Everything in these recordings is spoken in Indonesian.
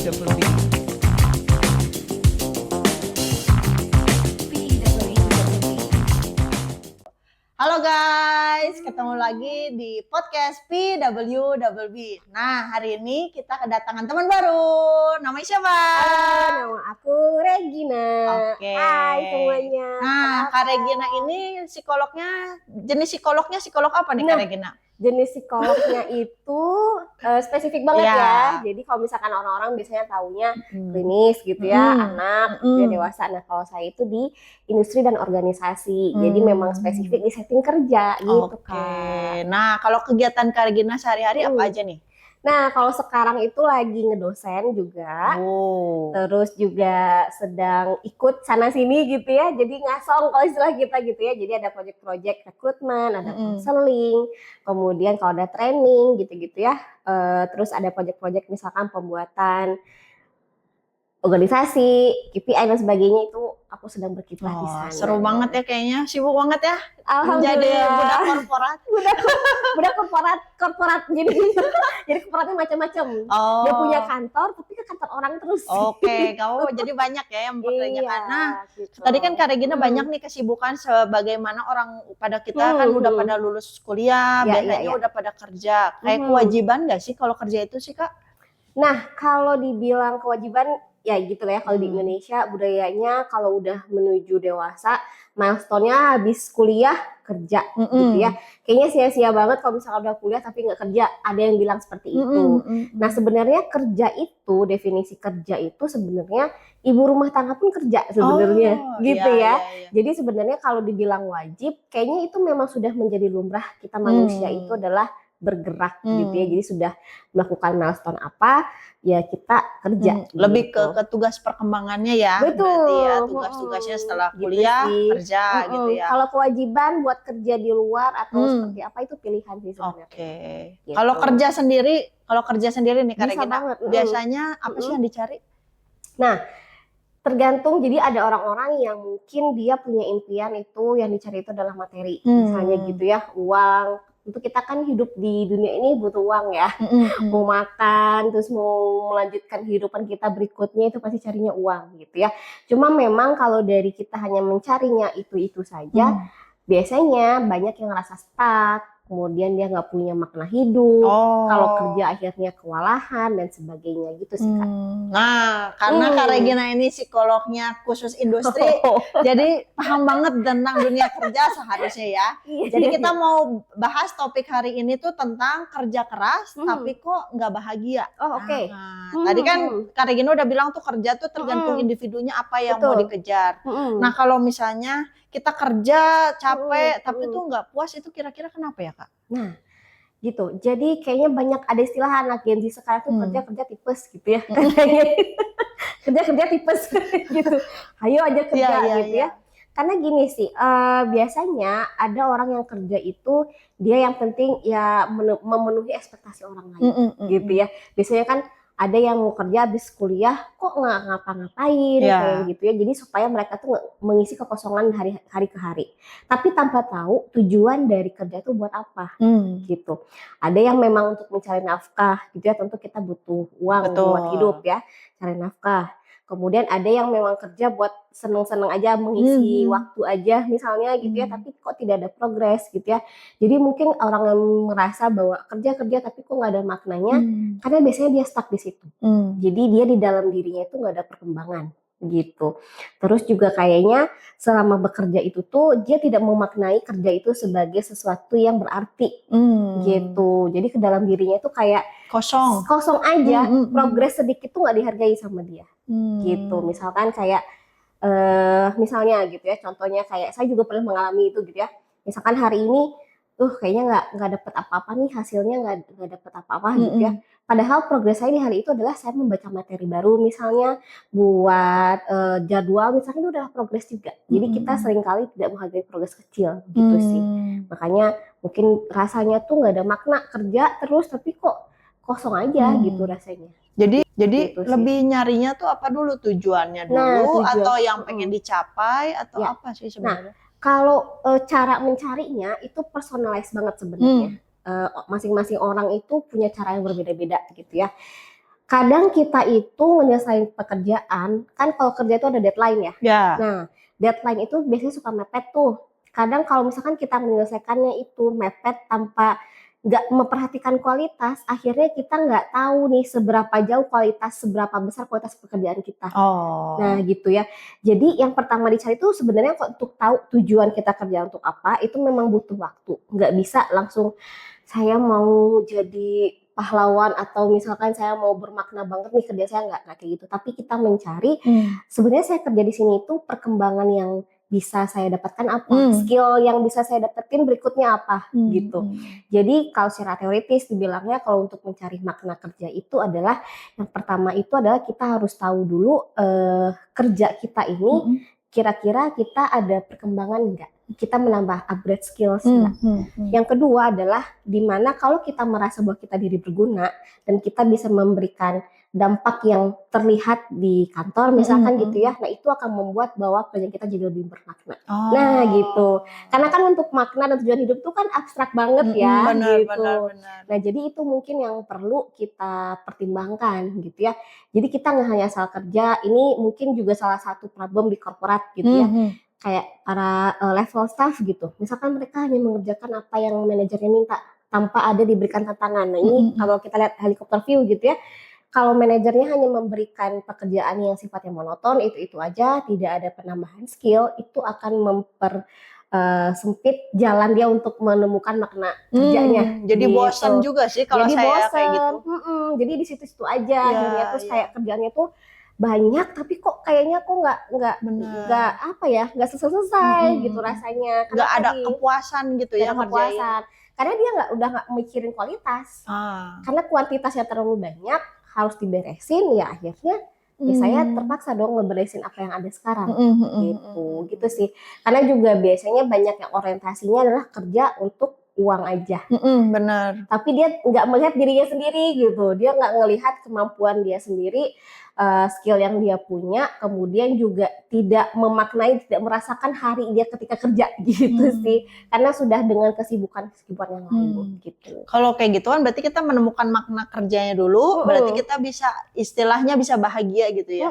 PWDWB. Halo guys, ketemu lagi di podcast PWDWB. Nah, hari ini kita kedatangan teman baru. Namanya siapa? Nama aku Regina. Oke. Hai semuanya. Nah, Kak Regina ini psikolognya, jenis psikolognya psikolog apa nih Kak Regina? Jenis psikolognya itu spesifik banget ya. Jadi kalau misalkan orang-orang biasanya taunya klinis gitu ya, anak, gitu ya, dewasa. Nah kalau saya itu di industri dan organisasi. Jadi memang spesifik di setting kerja gitu Kak. Nah kalau kegiatan Kak Regina sehari-hari apa aja nih? Nah kalau sekarang itu lagi ngedosen juga, terus juga sedang ikut sana sini gitu ya, jadi ngasong kalau istilah kita gitu ya. Jadi ada project-project rekrutmen, ada counseling, kemudian kalau ada training gitu-gitu ya, terus ada project-project misalkan pembuatan organisasi, KPI dan sebagainya, itu aku sedang berkiprah di sana. Seru banget ya kayaknya, sibuk banget ya. Alhamdulillah. Menjadi budak korporat. budak korporat. Jadi korporatnya macam-macam. Dia punya kantor tapi ke kantor orang terus. Oke, kamu jadi banyak ya yang bekerjakan. Nah, gitu. tadi kan Kak Regina banyak nih kesibukan sebagaimana orang pada kita kan udah pada lulus kuliah, biasanya udah pada kerja. Kayak kewajiban nggak sih kalau kerja itu sih Kak? Nah, kalau dibilang kewajiban ya gitu lah ya, kalau di Indonesia budayanya kalau udah menuju dewasa, milestone-nya habis kuliah kerja gitu ya. Kayaknya sia-sia banget kalau misalnya udah kuliah tapi nggak kerja, ada yang bilang seperti itu. Nah sebenarnya kerja itu, definisi kerja itu sebenarnya ibu rumah tangga pun kerja sebenarnya gitu ya. Jadi sebenarnya kalau dibilang wajib, kayaknya itu memang sudah menjadi lumrah kita manusia itu adalah bergerak gitu ya. Jadi sudah melakukan milestone apa ya kita kerja. Lebih gitu. ke tugas perkembangannya ya. Betul. Berarti ya tugas-tugasnya setelah kuliah gitu kerja gitu ya. Kalau kewajiban buat kerja di luar atau seperti apa itu pilihan sih sebenarnya. Gitu. Kalau kerja sendiri nih Kak Regina, biasanya apa sih yang dicari? Nah, tergantung. Jadi ada orang-orang yang mungkin dia punya impian itu yang dicari itu adalah materi, misalnya gitu ya, uang. Untuk kita kan hidup di dunia ini butuh uang ya, mau makan, terus mau melanjutkan kehidupan kita berikutnya itu pasti carinya uang gitu ya. Cuma memang kalau dari kita hanya mencarinya itu saja, biasanya banyak yang ngerasa stuck, kemudian dia nggak punya makna hidup, kalau kerja akhirnya kewalahan dan sebagainya gitu sih Kak. Nah, karena Kak Regina ini psikolognya khusus industri, jadi paham banget tentang dunia kerja seharusnya ya. Jadi kita mau bahas topik hari ini tuh tentang kerja keras tapi kok nggak bahagia. Tadi kan Kak Regina udah bilang tuh kerja tuh tergantung individunya apa yang mau dikejar. Nah kalau misalnya kita kerja capek tapi tuh nggak puas, itu kira-kira kenapa ya Kak? Nah gitu, jadi kayaknya banyak ada istilah anak Gen Z sekarang tuh kerja tipes gitu ya. kerja tipes gitu, ayo aja kerja gitu ya. Karena gini sih, biasanya ada orang yang kerja itu dia yang penting ya memenuhi ekspektasi orang lain gitu ya. Biasanya kan ada yang mau kerja habis kuliah kok nggak ngapa-ngapain kayak gitu ya. Jadi supaya mereka tuh mengisi kekosongan hari ke hari. Tapi tanpa tahu tujuan dari kerja itu buat apa gitu. Ada yang memang untuk mencari nafkah gitu ya. Tentu kita butuh uang buat hidup ya, cari nafkah. Kemudian ada yang memang kerja buat seneng-seneng aja, mengisi waktu aja misalnya gitu ya, tapi kok tidak ada progres gitu ya. Jadi mungkin orang yang merasa bahwa kerja tapi kok nggak ada maknanya, karena biasanya dia stuck di situ. Jadi dia di dalam dirinya itu nggak ada perkembangan gitu. Terus juga kayaknya selama bekerja itu tuh dia tidak memaknai kerja itu sebagai sesuatu yang berarti gitu. Jadi ke dalam dirinya itu kayak kosong aja, progres sedikit tuh nggak dihargai sama dia gitu. Misalkan kayak misalnya gitu ya, contohnya kayak saya juga pernah mengalami itu gitu ya. Misalkan hari ini kayaknya nggak dapet apa-apa nih, hasilnya nggak dapet apa-apa gitu ya. Padahal progres saya di hari itu adalah saya membaca materi baru misalnya, buat jadwal misalnya, itu udah progres juga. Jadi kita seringkali tidak menghargai progres kecil gitu sih. Makanya mungkin rasanya tuh nggak ada makna kerja terus tapi kok kosong aja gitu rasanya. Jadi gitu lebih nyarinya tuh apa dulu, tujuannya dulu atau yang pengen dicapai atau apa sih sebenarnya? Kalau cara mencarinya itu personalize banget sebenarnya. Masing-masing orang itu punya cara yang berbeda-beda gitu ya. kadang kita itu menyelesaikan pekerjaan, kan kalau kerja itu ada deadline ya. Ya. Nah, deadline itu biasanya suka mepet tuh. Kadang kalau misalkan kita menyelesaikannya itu mepet tanpa nggak memperhatikan kualitas, akhirnya kita nggak tahu nih seberapa jauh kualitas, seberapa besar kualitas pekerjaan kita. Oh. Nah gitu ya. Jadi yang pertama dicari itu sebenarnya untuk tahu tujuan kita kerja untuk apa, itu memang butuh waktu. Nggak bisa langsung saya mau jadi pahlawan atau misalkan saya mau bermakna banget nih kerja saya, nggak kayak gitu. Tapi kita mencari sebenarnya saya kerja di sini itu perkembangan yang bisa saya dapatkan apa, skill yang bisa saya dapetin berikutnya apa gitu. Jadi kalau secara teoritis dibilangnya kalau untuk mencari makna kerja itu adalah yang pertama itu adalah kita harus tahu dulu kerja kita ini kira-kira kita ada perkembangan enggak, kita menambah upgrade skills enggak. Yang kedua adalah dimana kalau kita merasa bahwa kita diri berguna dan kita bisa memberikan dampak yang terlihat di kantor misalkan gitu ya, nah itu akan membuat bahwa kerjaan kita jadi lebih bermakna. Nah gitu, karena kan untuk makna dan tujuan hidup itu kan abstrak banget ya. Benar, gitu. benar. Nah jadi itu mungkin yang perlu kita pertimbangkan gitu ya. Jadi kita nggak hanya asal kerja, ini mungkin juga salah satu problem di korporat gitu ya. Kayak para level staff gitu, misalkan mereka hanya mengerjakan apa yang manajernya minta tanpa ada diberikan tantangan. Nah ini kalau kita lihat helikopter view gitu ya, kalau manajernya hanya memberikan pekerjaan yang sifatnya monoton, itu aja, tidak ada penambahan skill, itu akan sempit jalan dia untuk menemukan makna kerjanya. Jadi gitu. bosan juga sih kalau jadi saya bosen. kayak gitu. Jadi di situ-situ aja akhirnya, terus kayak kerjaannya tuh banyak tapi kok kayaknya kok nggak apa ya, nggak selesai gitu rasanya. Nggak ada kepuasan gitu ya kepuasan. Karena dia udah nggak mikirin kualitas. Karena kuantitasnya terlalu banyak harus diberesin ya akhirnya ya saya terpaksa dong ngeberesin apa yang ada sekarang gitu sih. Karena juga biasanya banyak yang orientasinya adalah kerja untuk uang aja. Benar. Tapi dia nggak melihat dirinya sendiri gitu. Dia nggak ngelihat kemampuan dia sendiri, skill yang dia punya, kemudian juga tidak memaknai, tidak merasakan hari dia ketika kerja gitu sih. Karena sudah dengan kesibukan yang lain gitu. Kalau kayak gituan berarti kita menemukan makna kerjanya dulu, berarti kita bisa istilahnya bisa bahagia gitu ya.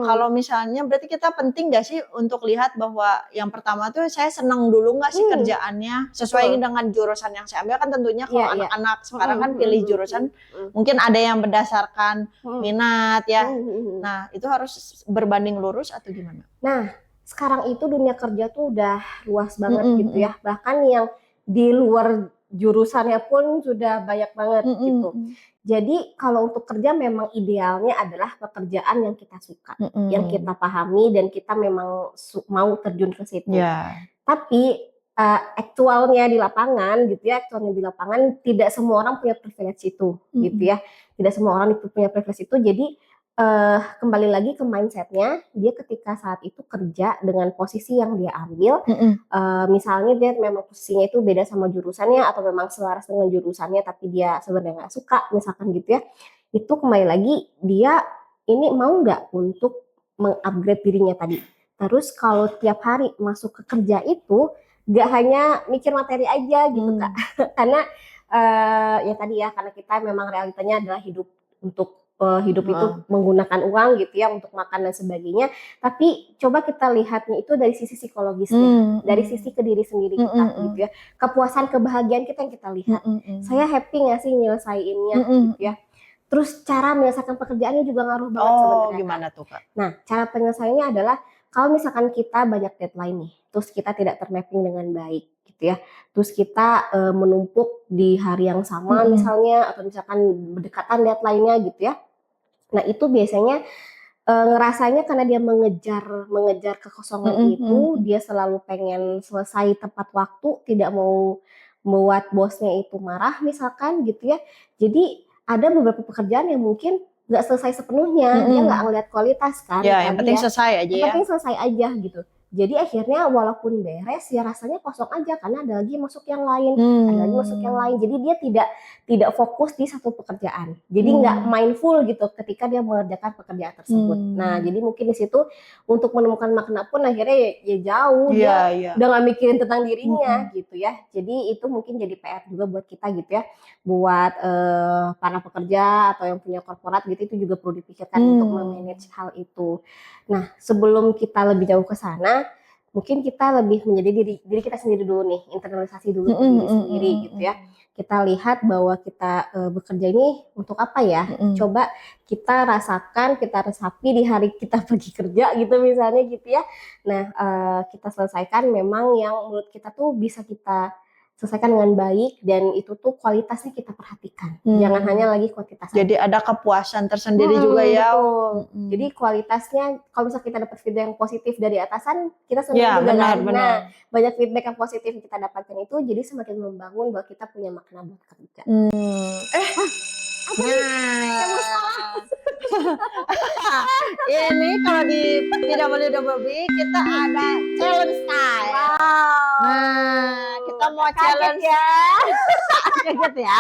Kalau misalnya berarti kita penting gak sih untuk lihat bahwa yang pertama tuh saya senang dulu gak sih kerjaannya sesuai dengan jurusan yang saya ambil. Kan tentunya kalau anak-anak sekarang kan pilih jurusan mungkin ada yang berdasarkan minat ya. Nah itu harus berbanding lurus atau gimana? Nah sekarang itu dunia kerja tuh udah luas banget gitu ya. Bahkan yang di luar jurusannya pun sudah banyak banget gitu. Jadi kalau untuk kerja memang idealnya adalah pekerjaan yang kita suka, yang kita pahami dan kita memang mau terjun ke situ. Tapi aktualnya di lapangan gitu ya, tidak semua orang punya privilege itu gitu ya. Tidak semua orang itu punya privilege itu. Jadi kembali lagi ke mindsetnya, dia ketika saat itu kerja dengan posisi yang dia ambil, misalnya dia memang posisinya itu beda sama jurusannya atau memang selaras dengan jurusannya tapi dia sebenarnya nggak suka misalkan gitu ya, itu kembali lagi dia ini mau nggak untuk mengupgrade dirinya tadi. Terus kalau tiap hari masuk ke kerja itu nggak hanya mikir materi aja gitu Kak, karena ya tadi ya, karena kita memang realitanya adalah hidup itu menggunakan uang gitu ya untuk makan dan sebagainya. Tapi coba kita lihatnya itu dari sisi psikologisnya, dari sisi ke diri sendiri kita gitu ya. Kepuasan, kebahagiaan kita yang kita lihat. Saya happy nggak sih nyelesainnya gitu ya. Terus cara menyelesaikan pekerjaannya juga ngaruh banget sebenarnya. Gimana tuh Kak? Nah cara penyelesaiannya adalah kalau misalkan kita banyak deadline nih, terus kita tidak termapping dengan baik gitu ya. Terus kita menumpuk di hari yang sama misalnya, atau misalkan berdekatan deadline-nya gitu ya. Nah itu biasanya ngerasanya karena dia mengejar kekosongan itu, dia selalu pengen selesai tepat waktu, tidak mau membuat bosnya itu marah misalkan gitu ya. Jadi ada beberapa pekerjaan yang mungkin nggak selesai sepenuhnya, dia nggak ngeliat kualitas kan. Ya yang penting selesai aja ya. Yang penting selesai aja gitu. Jadi akhirnya walaupun beres ya rasanya kosong aja karena ada lagi masuk yang lain, ada lagi masuk yang lain. Jadi dia tidak fokus di satu pekerjaan. Jadi nggak mindful gitu ketika dia mengerjakan pekerjaan tersebut. Nah, jadi mungkin di situ untuk menemukan makna pun akhirnya ya jauh, dia udah nggak mikirin tentang dirinya gitu ya. Jadi itu mungkin jadi PR juga buat kita gitu ya, buat para pekerja atau yang punya korporat gitu, itu juga perlu dipikirkan untuk memanage hal itu. Nah, sebelum kita lebih jauh ke sana, mungkin kita lebih menjadi diri kita sendiri dulu nih, internalisasi dulu ke diri sendiri gitu ya. Kita lihat bahwa kita bekerja ini untuk apa ya? Coba kita rasakan, kita resapi di hari kita pergi kerja gitu misalnya gitu ya. Nah, kita selesaikan memang yang menurut kita tuh bisa kita selesaikan dengan baik dan itu tuh kualitasnya kita perhatikan. Jangan hanya lagi kuantitas. Jadi ada kepuasan tersendiri juga ya. Betul. Jadi kualitasnya kalau misalnya kita dapat feedback yang positif dari atasan, kita senang Ya, juga benar, kan. benar. Nah, banyak feedback yang positif yang kita dapatkan itu jadi semakin membangun bahwa kita punya makna buat kerja. Ini kalau di PWDB kita ada challenge time. Nah, kita mau challenge ya. kaget ya.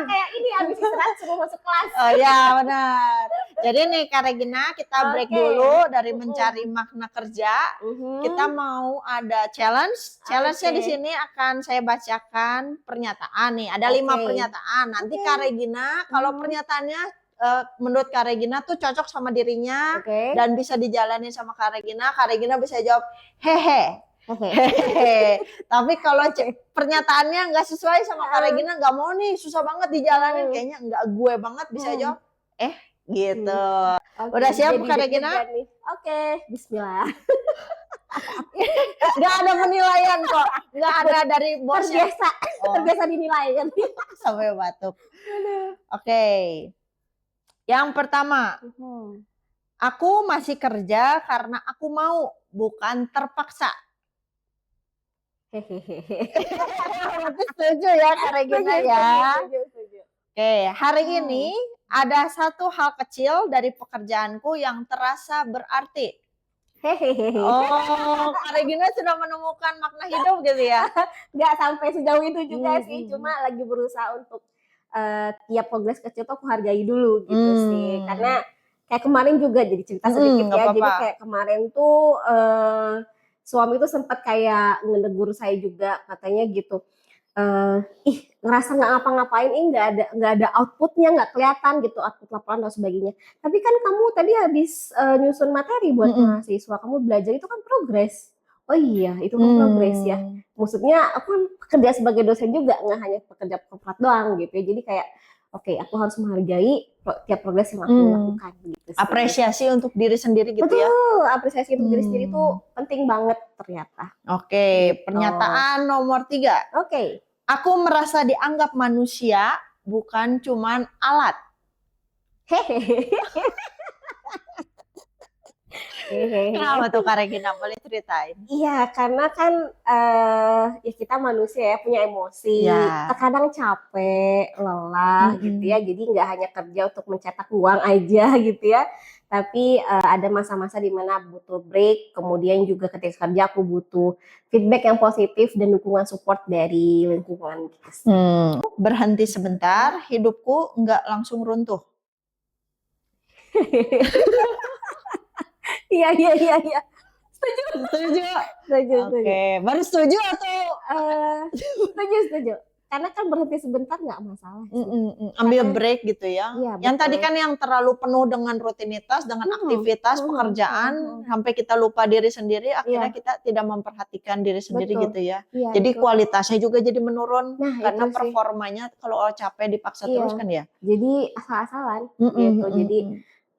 Kayak ini habis istirahat suruh masuk kelas. Oh ya, benar. Jadi nih Kak Regina, kita break dulu dari mencari makna kerja. Kita mau ada challenge. Challenge-nya di sini akan saya bacakan pernyataan nih. Ada 5 pernyataan. Nanti Kak Regina, kalau pernyataannya menurut Kak Regina tuh cocok sama dirinya dan bisa dijalani sama Kak Regina bisa jawab hehe. Tapi kalau pernyataannya nggak sesuai sama Kak Regina, nggak mau nih, susah banget dijalanin, kayaknya nggak gue banget, bisa jawab gitu. Udah siap Kak Regina? Oke, bismillah. Nggak ada penilaian kok, nggak ada dari bosnya. Terbiasa dinilai kan. Sampai batuk. Oke. Yang pertama, aku masih kerja karena aku mau, bukan terpaksa. Setuju ya Kak Regina ya. Oke, hari ini ada satu hal kecil dari pekerjaanku yang terasa berarti. Oh, Kak Regina sudah menemukan makna hidup gitu ya? Nggak sampai sejauh itu juga sih, cuma lagi berusaha untuk tiap progres kecil tuh aku hargai dulu gitu sih. Karena kayak kemarin juga jadi cerita sedikit ya. Jadi kayak kemarin tuh suami tuh sempat kayak ngenegur saya juga, katanya gitu. Ngerasa nggak ngapa-ngapain, nggak ada outputnya, nggak kelihatan gitu output laporan dan sebagainya. Tapi kan kamu tadi habis nyusun materi buat mahasiswa, kamu belajar itu kan progres. Oh iya, itu kan progres ya. Maksudnya aku kan kerja sebagai dosen juga, nggak hanya pekerja korporat doang gitu ya. Jadi kayak oke, aku harus menghargai tiap progres yang aku lakukan gitu. Apresiasi untuk diri sendiri gitu. Betul, ya. Apresiasi untuk diri sendiri itu penting banget ternyata. Oke, pernyataan nomor 3. Oke. Aku merasa dianggap manusia, bukan cuman alat. Kenapa tuh Kak Regina, boleh ceritain? Iya, karena kan ya kita manusia ya, punya emosi, terkadang capek, lelah gitu ya, jadi nggak hanya kerja untuk mencetak uang aja gitu ya, tapi ada masa-masa di mana butuh break, kemudian juga ketika kerja aku butuh feedback yang positif dan dukungan support dari lingkungan gitu. Berhenti sebentar, hidupku nggak langsung runtuh. Iya. Setuju. Oke, baru setuju atau? Setuju. Karena kan berhenti sebentar nggak masalah. Ambil break gitu ya. Iya, yang tadi kan yang terlalu penuh dengan rutinitas, dengan aktivitas pekerjaan, sampai kita lupa diri sendiri, akhirnya kita tidak memperhatikan diri sendiri gitu ya. Jadi kualitasnya juga jadi menurun, karena performanya kalau capek dipaksa terus kan ya. Jadi asal-asalan gitu. Jadi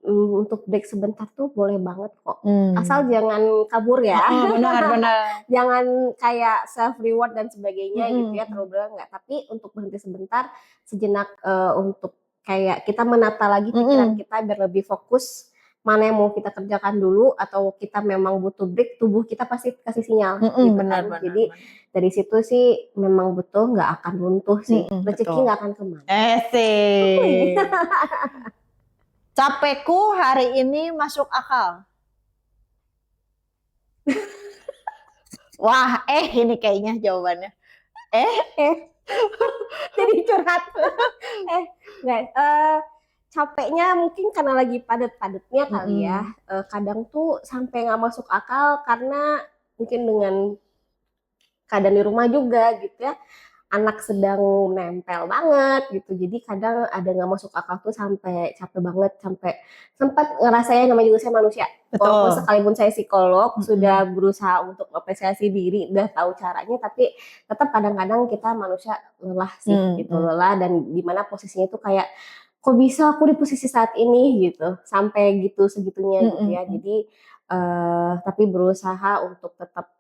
untuk break sebentar tuh boleh banget kok. Asal jangan kabur ya. Benar. Jangan kayak self reward dan sebagainya gitu ya, terlalu berat enggak. Tapi untuk berhenti sebentar, sejenak untuk kayak kita menata lagi pikiran kita biar lebih fokus mana yang mau kita kerjakan dulu atau kita memang butuh break, tubuh kita pasti kasih sinyal gitu kan. Jadi dari situ sih memang betul nggak akan runtuh sih. Rezeki nggak akan kemana. Capekku hari ini masuk akal. Wah, ini kayaknya jawabannya. Jadi curhat. Guys, capeknya mungkin karena lagi padat-padatnya kali ya. Kadang tuh sampai nggak masuk akal karena mungkin dengan keadaan di rumah juga gitu ya. Anak sedang nempel banget gitu, jadi kadang ada nggak masuk akal tuh sampai capek banget, sampai sempat ngerasain, namanya juga saya manusia. Walaupun sekalipun saya psikolog, sudah berusaha untuk apresiasi diri, udah tahu caranya, tapi tetap kadang-kadang kita manusia lelah sih gitu, lelah, dan dimana posisinya tuh kayak kok bisa aku di posisi saat ini gitu, sampai gitu segitunya gitu ya. Jadi tapi berusaha untuk tetap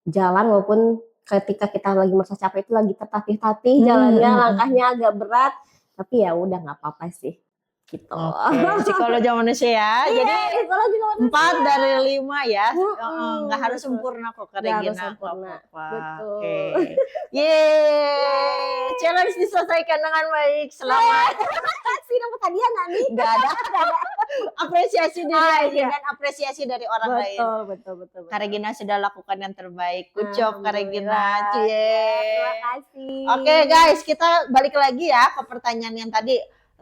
jalan walaupun ketika kita lagi merasa capek itu lagi tertatih-tatih jalannya, langkahnya agak berat, tapi ya udah nggak apa-apa sih gitu. Psikologi manusia ya. Jadi psikologi manusia. 4 dari 5 ya. Nggak harus sempurna kok Kak Regina. Betul. Oke. Yeay. Challenge diselesaikan dengan baik. Selamat. Sih dapat hadiah nggak nih? Nggak ada. Apresiasi diri dan apresiasi dari orang lain. Betul. Kak Regina sudah lakukan yang terbaik. Good job Kak Regina. Terima kasih. Oke guys, kita balik lagi ya ke pertanyaan yang tadi.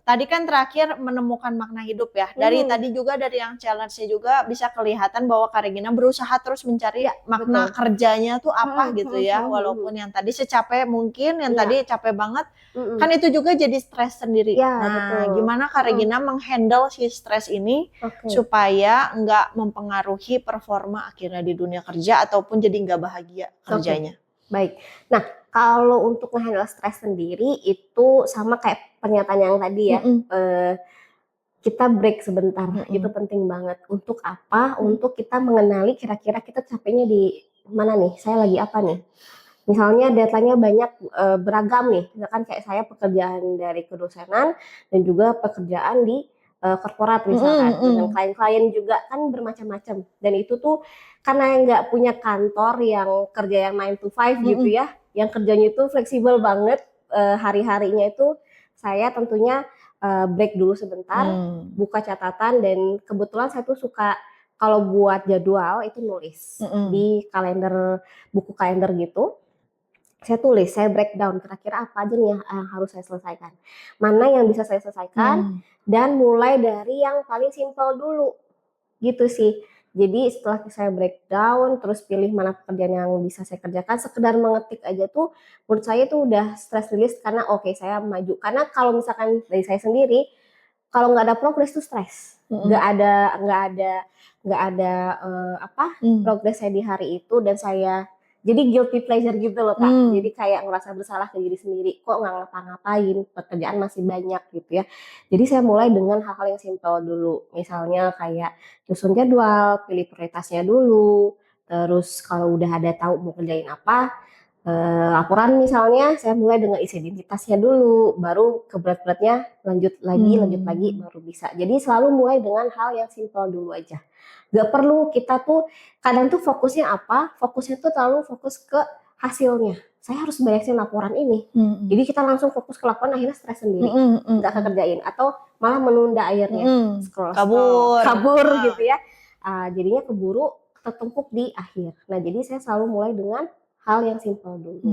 Tadi kan terakhir menemukan makna hidup ya. Dari tadi juga dari yang challenge-nya juga bisa kelihatan bahwa Kak Regina berusaha terus mencari makna kerjanya tuh apa gitu ya. Walaupun yang tadi secapek mungkin, yang tadi capek banget, kan itu juga jadi stres sendiri. Gimana Kak Regina menghandle si stres ini supaya nggak mempengaruhi performa akhirnya di dunia kerja ataupun jadi nggak bahagia kerjanya. Baik. Nah, kalau untuk ngehandle stres sendiri itu sama kayak pernyataan yang tadi ya, kita break sebentar, itu penting banget. Untuk apa? Untuk kita mengenali kira-kira kita capeknya di mana nih, saya lagi apa nih. Misalnya deadline-nya banyak, beragam nih, misalkan kayak saya pekerjaan dari kedosenan dan juga pekerjaan di korporat misalkan, dengan klien-klien juga kan bermacam-macam, dan itu tuh karena nggak punya kantor yang kerja yang 9 to 5 gitu ya, yang kerjanya itu fleksibel banget, hari-harinya itu saya tentunya break dulu sebentar, buka catatan, dan kebetulan saya tuh suka kalau buat jadwal itu nulis di kalender, buku kalender gitu. Saya tulis, saya breakdown kira-kira apa aja nih yang harus saya selesaikan, mana yang bisa saya selesaikan, dan mulai dari yang paling simpel dulu gitu sih. Jadi setelah saya breakdown, terus pilih mana pekerjaan yang bisa saya kerjakan, sekedar mengetik aja tuh menurut saya tuh udah stress release, karena oke, saya maju. Karena kalau misalkan dari saya sendiri, kalau nggak ada progres tuh stres, nggak ada progres saya di hari itu, dan saya jadi guilty pleasure gitu loh Kak. Jadi kayak ngerasa bersalah ke diri sendiri, kok nggak ngapa-ngapain, pekerjaan masih banyak gitu ya. Jadi saya mulai dengan hal-hal yang simpel dulu, misalnya kayak susun jadwal, pilih prioritasnya dulu, terus kalau udah ada tahu mau kerjain apa, laporan misalnya, saya mulai dengan isi identitasnya dulu, baru ke berat-beratnya lanjut lagi baru bisa. Jadi selalu mulai dengan hal yang simpel dulu aja. Gak perlu kita tuh kadang tuh fokusnya apa? Fokusnya tuh terlalu fokus ke hasilnya. Saya harus beresin laporan ini. Jadi kita langsung fokus ke laporan, akhirnya stres sendiri, nggak kekerjain, atau malah menunda akhirnya, kabur gitu ya. Jadinya keburu tertumpuk di akhir. Nah, jadi saya selalu mulai dengan hal yang simpel dulu.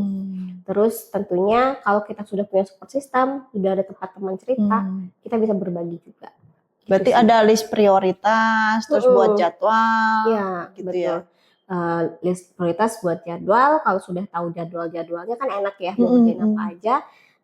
Terus tentunya kalau kita sudah punya support system, sudah ada tempat teman cerita, kita bisa berbagi juga. Berarti ada list prioritas, terus buat jadwal, gitu ya. List prioritas buat jadwal, kalau sudah tahu jadwalnya kan enak ya, mau kerjain apa aja.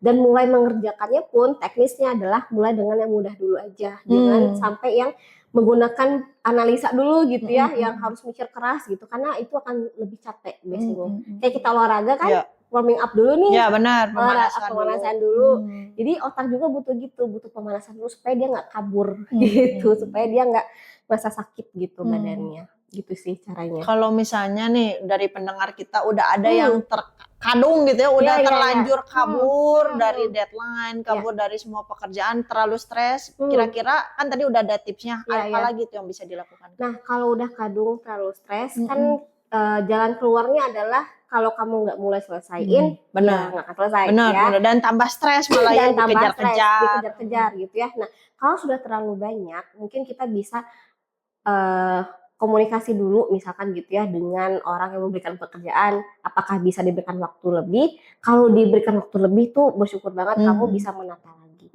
Dan mulai mengerjakannya pun teknisnya adalah mulai dengan yang mudah dulu aja, jangan sampai yang menggunakan analisa dulu gitu ya, yang harus mikir keras gitu, karena itu akan lebih capek biasanya. Kayak kita olahraga kan, warming up dulu nih. Ya benar, pemanasan dulu. Jadi otak juga butuh pemanasan dulu supaya dia nggak kabur gitu, supaya dia nggak merasa sakit gitu badannya. Gitu sih caranya. Kalau misalnya nih dari pendengar kita udah ada yang terkadung gitu ya, udah terlanjur kabur dari deadline, kabur dari semua pekerjaan, terlalu stres. Kira-kira kan tadi udah ada tipsnya, apa lagi tuh yang bisa dilakukan? Nah, kalau udah kadung terlalu stres kan jalan keluarnya adalah kalau kamu nggak mulai selesaiin, benar, nggak akan selesai. Benar. Dan tambah stres malah ya, dikejar-kejar gitu ya. Nah, kalau sudah terlalu banyak, mungkin kita bisa komunikasi dulu misalkan gitu ya dengan orang yang memberikan pekerjaan, apakah bisa diberikan waktu lebih. Kalau diberikan waktu lebih tuh bersyukur banget kamu bisa menata lagi.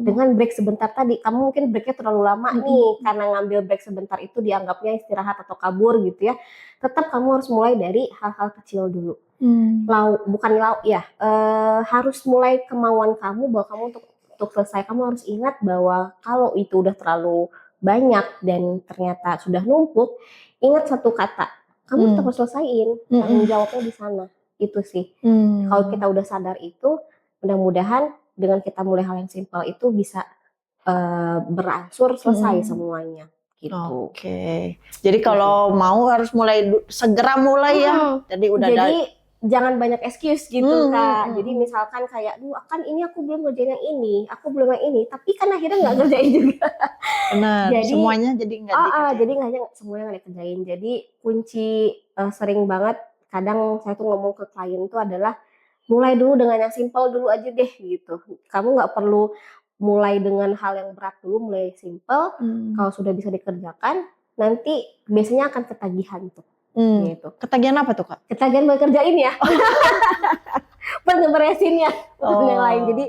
Dengan break sebentar tadi, kamu mungkin breaknya terlalu lama nih, karena ngambil break sebentar itu dianggapnya istirahat atau kabur gitu ya. Tetap kamu harus mulai dari hal-hal kecil dulu. Harus mulai kemauan kamu bahwa kamu untuk selesai. Kamu harus ingat bahwa kalau itu udah terlalu banyak dan ternyata sudah numpuk, ingat satu kata, kamu tetap harus selesaiin. Tanggung jawabnya di sana. Itu sih. Kalau kita udah sadar itu, mudah-mudahan dengan kita mulai hal yang simpel itu bisa berangsur selesai semuanya gitu. Oke. Jadi kalau mau harus segera mulai ya. Jadi udah jangan banyak excuse gitu Kak. Jadi misalkan kayak, kan ini aku belum ngerjain yang ini, aku belum yang ini, tapi kan akhirnya nggak ngerjain juga. Benar. Jadi semuanya jadi nggak dikerjain. Jadi semuanya nggak dikerjain. Jadi kunci sering banget kadang saya tuh ngomong ke klien itu adalah mulai dulu dengan yang simpel dulu aja deh gitu. Kamu nggak perlu mulai dengan hal yang berat dulu, mulai simpel. Kalau sudah bisa dikerjakan, nanti biasanya akan ketagihan tuh. Gitu. Ketagihan apa tuh Kak? Ketagihan buat kerjain ya. Buat ngeberesinnya. Yang lain. Jadi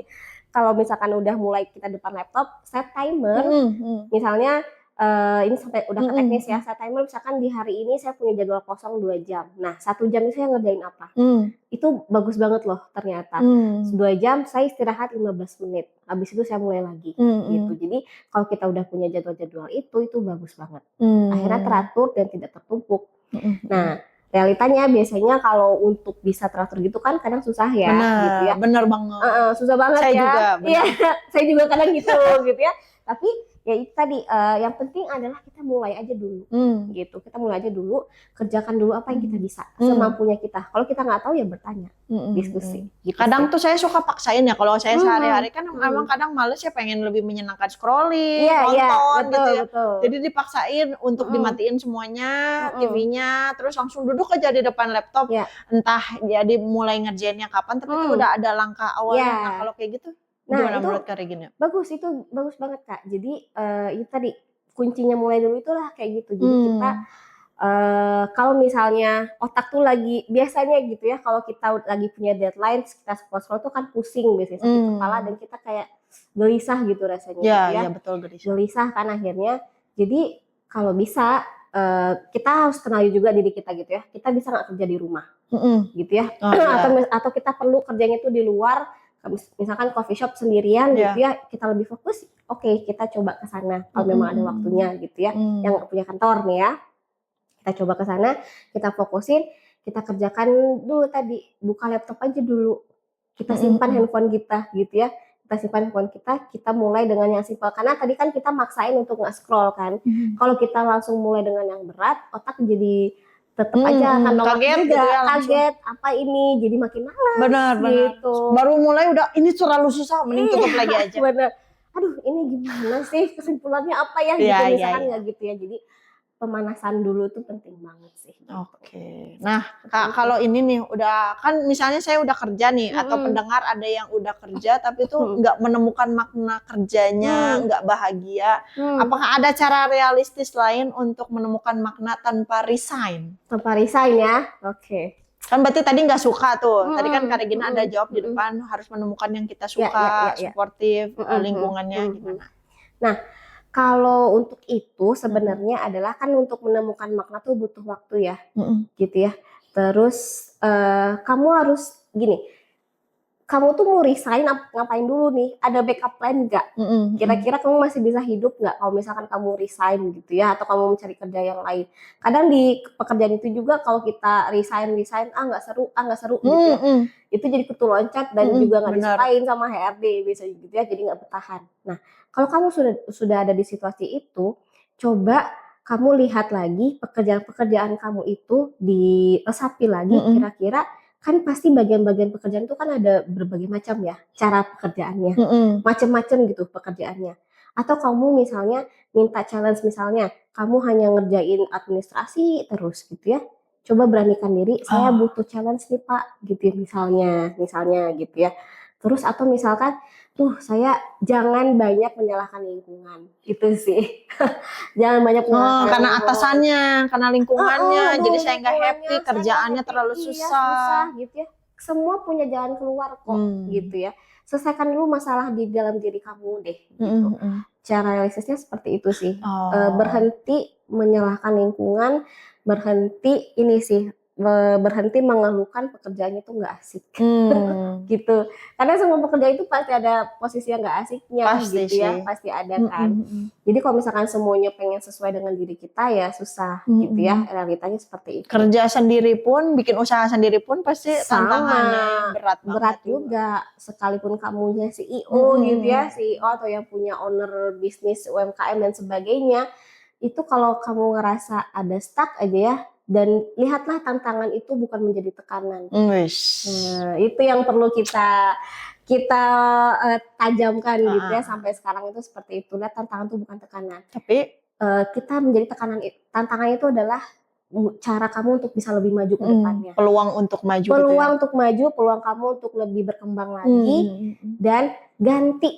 kalau misalkan udah mulai kita depan laptop, set timer. Misalnya ini sampai udah ke teknis ya, set timer misalkan di hari ini saya punya jadwal kosong 2 jam. Nah 1 jam itu saya ngerjain apa? Itu bagus banget loh ternyata. 2 jam saya istirahat 15 menit. Habis itu saya mulai lagi gitu. Jadi kalau kita udah punya jadwal-jadwal itu bagus banget. Akhirnya teratur dan tidak tertumpuk. Nah realitanya biasanya kalau untuk bisa teratur gitu kan kadang susah ya. Gitu ya. Bener banget. Susah banget saya ya. Juga, iya, saya juga kadang gitu gitu ya. Tapi ya itu tadi yang penting adalah kita mulai aja dulu gitu. Kita mulai aja dulu, kerjakan dulu apa yang kita bisa semampunya kita. Kalau kita nggak tahu ya bertanya, diskusi. Gitu kadang sih. tuh saya suka paksain ya kalau saya sehari-hari kan emang kadang males ya pengen lebih menyenangkan scrolling, nonton betul, gitu ya. Betul. Jadi dipaksain untuk dimatiin semuanya, TV-nya, terus langsung duduk aja di depan laptop. Entah jadi mulai ngerjainnya kapan, tapi itu udah ada langkah awalnya. Nah kalau kayak gitu. Gimana menurut Kak Regina? Bagus, itu bagus banget Kak. Jadi itu tadi kuncinya mulai dulu itulah kayak gitu. Jadi kita kalau misalnya otak tuh lagi biasanya gitu ya, kalau kita lagi punya deadline, kita scroll tuh kan pusing biasanya sakit kepala dan kita kayak gelisah gitu rasanya. Iya betul gelisah. Gelisah kan akhirnya. Jadi kalau bisa kita harus kenali juga diri kita gitu ya. Kita bisa nggak kerja di rumah gitu ya? Atau kita perlu kerjanya itu di luar. Misalkan coffee shop sendirian gitu ya, kita lebih fokus, oke, kita coba ke sana kalau memang ada waktunya gitu ya, yang nggak punya kantor nih ya, kita coba ke sana, kita fokusin, kita kerjakan dulu tadi, buka laptop aja dulu, kita simpan handphone kita gitu ya, kita mulai dengan yang simpel, karena tadi kan kita maksain untuk nggak scroll kan, kalau kita langsung mulai dengan yang berat, otak jadi tetap aja akan kaget juga, gitu ya, kaget apa ini, jadi makin malas. Benar. Gitu. Baru mulai udah ini terlalu susah, mending tutup lagi aja. Benar. Aduh ini gimana sih, kesimpulannya apa ya gitu, misalkan nggak gitu ya. Jadi pemanasan dulu tuh penting banget sih. Oke. Nah Kak, kalau ini nih udah kan misalnya saya udah kerja nih atau pendengar ada yang udah kerja tapi tuh nggak menemukan makna kerjanya, nggak bahagia. Apakah ada cara realistis lain untuk menemukan makna tanpa resign? Tanpa resign ya. Oke. Kan berarti tadi nggak suka tuh. Tadi kan Kak Regina ada jawab di depan harus menemukan yang kita suka, suportif, lingkungannya gimana. Nah, kalau untuk itu sebenarnya adalah kan untuk menemukan makna tuh butuh waktu ya, gitu ya. Terus kamu harus gini, kamu tuh mau resign ngapain dulu nih? Ada backup plan nggak? Kira-kira kamu masih bisa hidup nggak kalau misalkan kamu resign gitu ya, atau kamu mencari kerja yang lain? Kadang di pekerjaan itu juga kalau kita resign, nggak seru gitu ya. Itu jadi kutu loncat dan juga nggak disukain sama HRD biasanya gitu ya, jadi nggak bertahan. Nah, kalau kamu sudah ada di situasi itu, coba kamu lihat lagi pekerjaan kamu itu, diresapi lagi kira-kira kan pasti bagian-bagian pekerjaan itu kan ada berbagai macam ya cara pekerjaannya, macam-macam gitu pekerjaannya. Atau kamu misalnya minta challenge, misalnya kamu hanya ngerjain administrasi terus gitu ya, coba beranikan diri, saya butuh challenge nih Pak gitu ya, misalnya gitu ya. Terus atau misalkan saya jangan banyak menyalahkan lingkungan, itu sih. Jangan banyak menyalahkan karena lingkungan. atasannya, karena lingkungannya, Aduh, jadi saya nggak lingkungannya happy, saya nggak kerjaannya happy. terlalu Iya, susah. gitu ya. Semua punya jalan keluar kok, gitu ya. Selesaikan dulu masalah di dalam diri kamu deh, gitu. Cara realistisnya seperti itu sih. Berhenti menyalahkan lingkungan, berhenti mengeluhkan pekerjaan itu nggak asik. Gitu. Karena semua pekerjaan itu pasti ada posisi yang nggak asiknya, Pasti gitu ya. sih. Pasti ada kan. Jadi kalau misalkan semuanya pengen sesuai dengan diri kita ya susah, gitu ya. Realitanya seperti itu. Kerja sendiri pun, bikin usaha sendiri pun pasti tantangannya berat berat juga. Sekalipun kamunya CEO gitu ya, CEO atau yang punya owner bisnis UMKM dan sebagainya, itu kalau kamu ngerasa ada stuck aja ya, dan lihatlah tantangan itu bukan menjadi tekanan. Itu yang perlu kita tajamkan gitu ya, sampai sekarang itu seperti itu. Lihat tantangan itu bukan tekanan. Tapi kita menjadi tantangan itu adalah cara kamu untuk bisa lebih maju ke depannya. Peluang untuk maju peluang untuk maju, peluang kamu untuk lebih berkembang lagi, dan ganti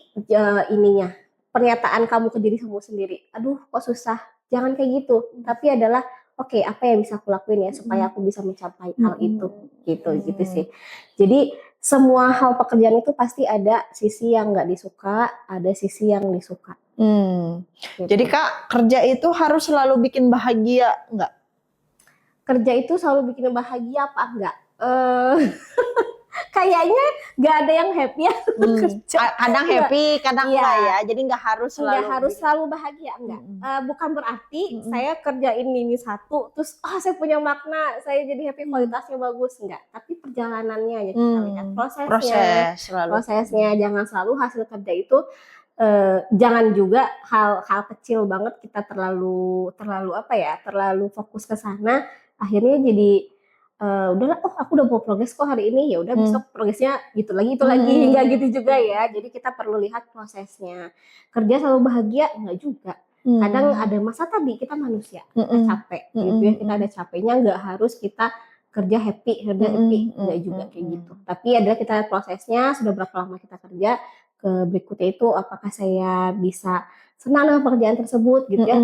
pernyataan kamu ke diri kamu sendiri. Aduh, kok susah. Jangan kayak gitu. Tapi adalah oke, apa yang bisa aku lakuin ya supaya aku bisa mencapai hal itu. Gitu sih. Jadi semua hal pekerjaan itu pasti ada sisi yang nggak disuka, ada sisi yang disuka. Gitu. Jadi Kak, kerja itu harus selalu bikin bahagia nggak? Kerja itu selalu bikin bahagia apa enggak? Kayaknya nggak ada yang happy ya kerja. Kadang happy, kadang enggak ya. Jadi nggak harus selalu bahagia, enggak. Bukan berarti saya kerjain ini satu, terus saya punya makna, saya jadi happy, kualitasnya bagus, enggak. Tapi perjalanannya ya kita lihat prosesnya. Jangan selalu hasil kerja itu jangan juga hal kecil banget kita terlalu fokus ke sana, akhirnya jadi udahlah, aku udah mau progres kok hari ini, ya udah besok progresnya gitu lagi enggak gitu juga ya. Jadi kita perlu lihat prosesnya. Kerja selalu bahagia enggak juga. Kadang ada masa tadi kita manusia, kita capek gitu ya, kita ada capeknya, enggak harus kita kerja happy enggak juga kayak gitu. Tapi adalah kita lihat prosesnya, sudah berapa lama kita kerja, ke berikutnya itu apakah saya bisa senang dengan pekerjaan tersebut gitu ya,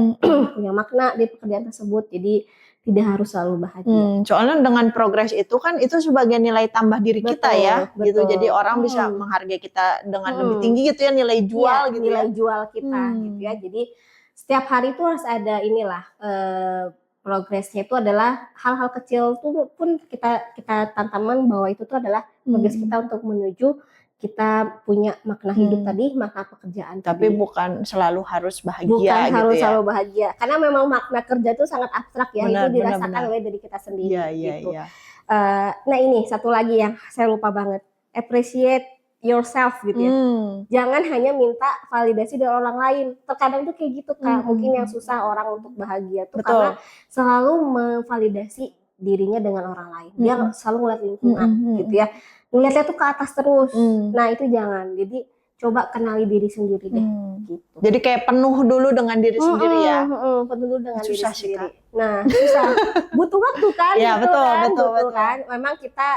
punya makna di pekerjaan tersebut. Jadi tidak harus selalu bahagia. Soalnya dengan progres itu kan itu sebagai nilai tambah diri kita ya, gitu. Jadi orang bisa menghargai kita dengan lebih tinggi gitu ya, nilai jual gitu nilai jual kita gitu ya. Jadi setiap hari itu harus ada progresnya itu adalah hal-hal kecil tuh pun kita tantaman bahwa itu tuh adalah progres kita untuk menuju kita punya makna hidup tadi, makna pekerjaan. Tapi bukan selalu harus bahagia bukan gitu harus ya. selalu bahagia. Karena memang makna kerja itu sangat abstrak ya, itu dirasakan oleh diri kita sendiri gitu. Nah ini satu lagi yang saya lupa banget, appreciate yourself gitu ya. Jangan hanya minta validasi dari orang lain. Terkadang tuh kayak gitu Kak, mungkin yang susah orang untuk bahagia tuh karena selalu memvalidasi dirinya dengan orang lain. Dia selalu ngeliat lingkungan gitu ya. Ngeliatnya tuh ke atas terus. Nah itu jangan. Jadi coba kenali diri sendiri deh. Gitu. Jadi kayak penuh dulu dengan diri sendiri ya. Penuh dulu dengan susah diri sendiri. Kak. Nah susah. Butuh waktu kan. Ya betul. Kan. Memang kita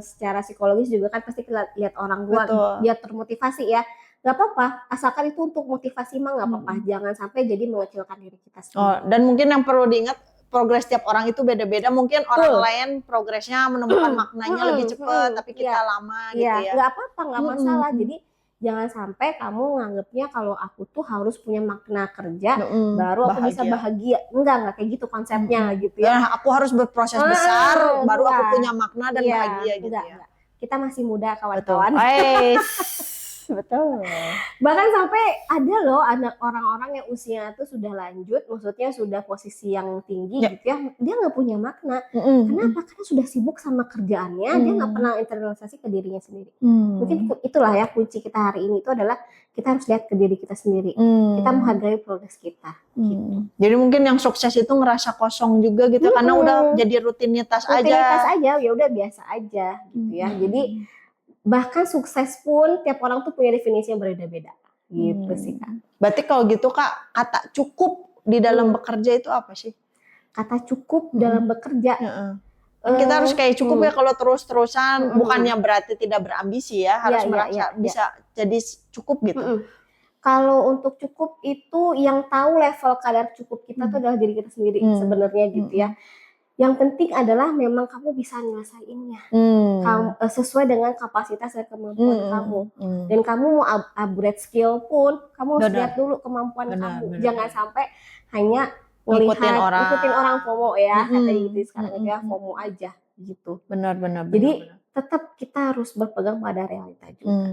secara psikologis juga kan pasti lihat orang tua dia termotivasi ya. Gak apa-apa, asalkan itu untuk motivasi mah gak apa-apa. Jangan sampai jadi mengecilkan diri kita sendiri. Dan mungkin yang perlu diingat, progres tiap orang itu beda-beda. Mungkin orang lain progresnya menemukan maknanya lebih cepat, tapi kita lama gitu ya. Gak apa-apa, gak masalah. Jadi jangan sampai kamu nganggapnya kalau aku tuh harus punya makna kerja baru aku bisa bahagia. Enggak kayak gitu konsepnya gitu ya. Aku harus berproses besar baru aku punya makna dan bahagia gitu ya. Kita masih muda kawan-kawan. Betul. Bahkan sampai ada loh anak orang-orang yang usianya tuh sudah lanjut, maksudnya sudah posisi yang tinggi gitu ya, dia nggak punya makna. Kenapa? Karena sudah sibuk sama kerjaannya, dia nggak pernah internalisasi ke dirinya sendiri. Mungkin itulah ya kunci kita hari ini itu adalah kita harus lihat ke diri kita sendiri. Kita menghargai progres kita. Gitu. Jadi mungkin yang sukses itu ngerasa kosong juga gitu, karena udah jadi rutinitas aja. Rutinitas aja, ya udah biasa aja gitu ya. Jadi bahkan sukses pun tiap orang tuh punya definisi yang berbeda-beda gitu sih Kak. Berarti kalau gitu Kak, kata cukup di dalam bekerja itu apa sih? Kata cukup dalam bekerja Kita harus kayak cukup ya kalau terus-terusan, bukannya berarti tidak berambisi ya, harus Iya, merasa iya. bisa jadi cukup gitu. Kalau untuk cukup itu yang tahu level kadar cukup kita tuh adalah diri kita sendiri sebenarnya gitu ya. Yang penting adalah memang kamu bisa nyelesainnya. Kamu, sesuai dengan kapasitas dan kemampuan kamu. Dan kamu mau upgrade skill pun, kamu harus lihat dulu kemampuan kamu. Jangan sampai hanya ngikutin ngikutin orang FOMO ya, kata gitu sekarang Mm-mm. itu ya, FOMO aja gitu. Benar. Jadi tetap kita harus berpegang pada realita juga.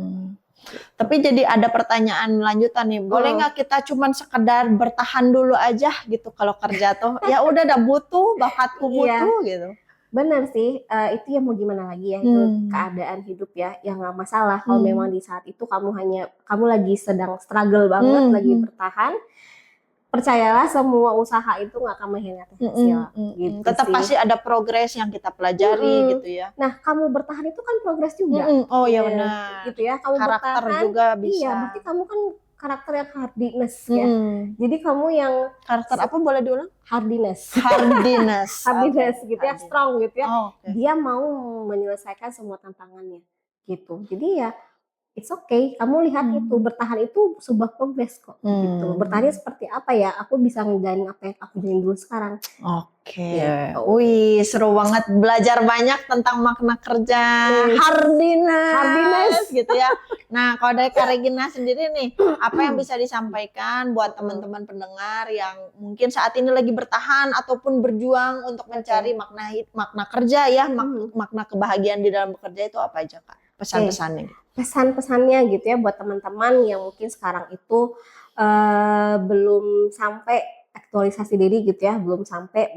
Tapi jadi ada pertanyaan lanjutan nih, boleh nggak kita cuman sekedar bertahan dulu aja gitu kalau kerja tuh? Ya udah butuh, bakatku butuh gitu. Benar sih, itu ya mau gimana lagi ya, itu keadaan hidup ya, yang nggak masalah kalau memang di saat itu kamu lagi sedang struggle banget, lagi bertahan, percayalah semua usaha itu nggak akan mengkhianati hasil. Gitu tetap sih. pasti ada progres yang kita pelajari gitu ya. Nah, kamu bertahan itu kan progres juga. Oh iya benar. Gitu ya, kamu Karakter bertahan juga bisa. Iya, berarti kamu kan karakter yang hardiness ya. Jadi kamu yang karakter apa boleh diulang? Hardiness gitu ya, strong gitu ya. Dia mau menyelesaikan semua tantangannya gitu. Jadi ya it's okay, kamu lihat itu, bertahan itu sebuah progres kok gitu. Bertahannya seperti apa ya, aku bisa ngejalanin apa yang aku jalanin dulu sekarang. Gitu. Wih, seru banget, belajar banyak tentang makna kerja, hardiness gitu ya. Nah, kalau dari Kak Regina sendiri nih, apa yang bisa disampaikan buat teman-teman pendengar yang mungkin saat ini lagi bertahan ataupun berjuang untuk mencari makna kerja ya, makna kebahagiaan di dalam bekerja itu apa aja Kak? Pesan-pesannya gitu. Pesan-pesannya gitu ya buat teman-teman yang mungkin sekarang itu belum sampai aktualisasi diri gitu ya, belum sampai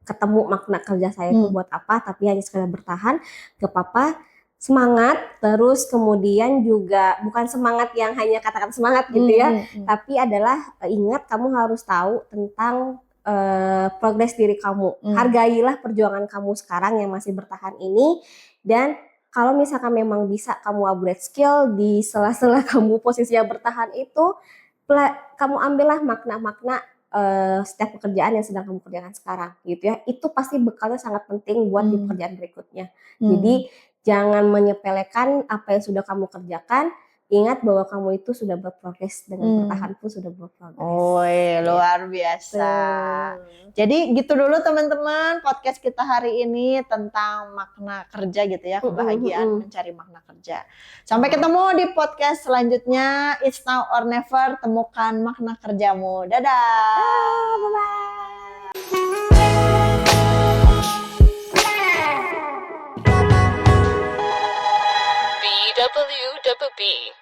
ketemu makna kerja saya itu buat apa, tapi hanya sekedar bertahan, gak apa-apa, semangat. Terus kemudian juga bukan semangat yang hanya kata-kata semangat gitu ya, tapi adalah ingat kamu harus tahu tentang progres diri kamu. Hargailah perjuangan kamu sekarang yang masih bertahan ini, dan kalau misalkan memang bisa kamu upgrade skill di sela-sela kamu posisinya bertahan itu, kamu ambillah makna-makna setiap pekerjaan yang sedang kamu kerjakan sekarang gitu ya. Itu pasti bekalnya sangat penting buat di pekerjaan berikutnya. Jadi jangan menyepelekan apa yang sudah kamu kerjakan. Ingat bahwa kamu itu sudah berprogres, dengan bertahan pun sudah berprogres. Luar biasa. Jadi gitu dulu teman-teman, podcast kita hari ini tentang makna kerja gitu ya, kebahagiaan mencari makna kerja. Sampai ketemu di podcast selanjutnya, It's Now or Never, temukan makna kerjamu. Dadah. Bye-bye. BWWB.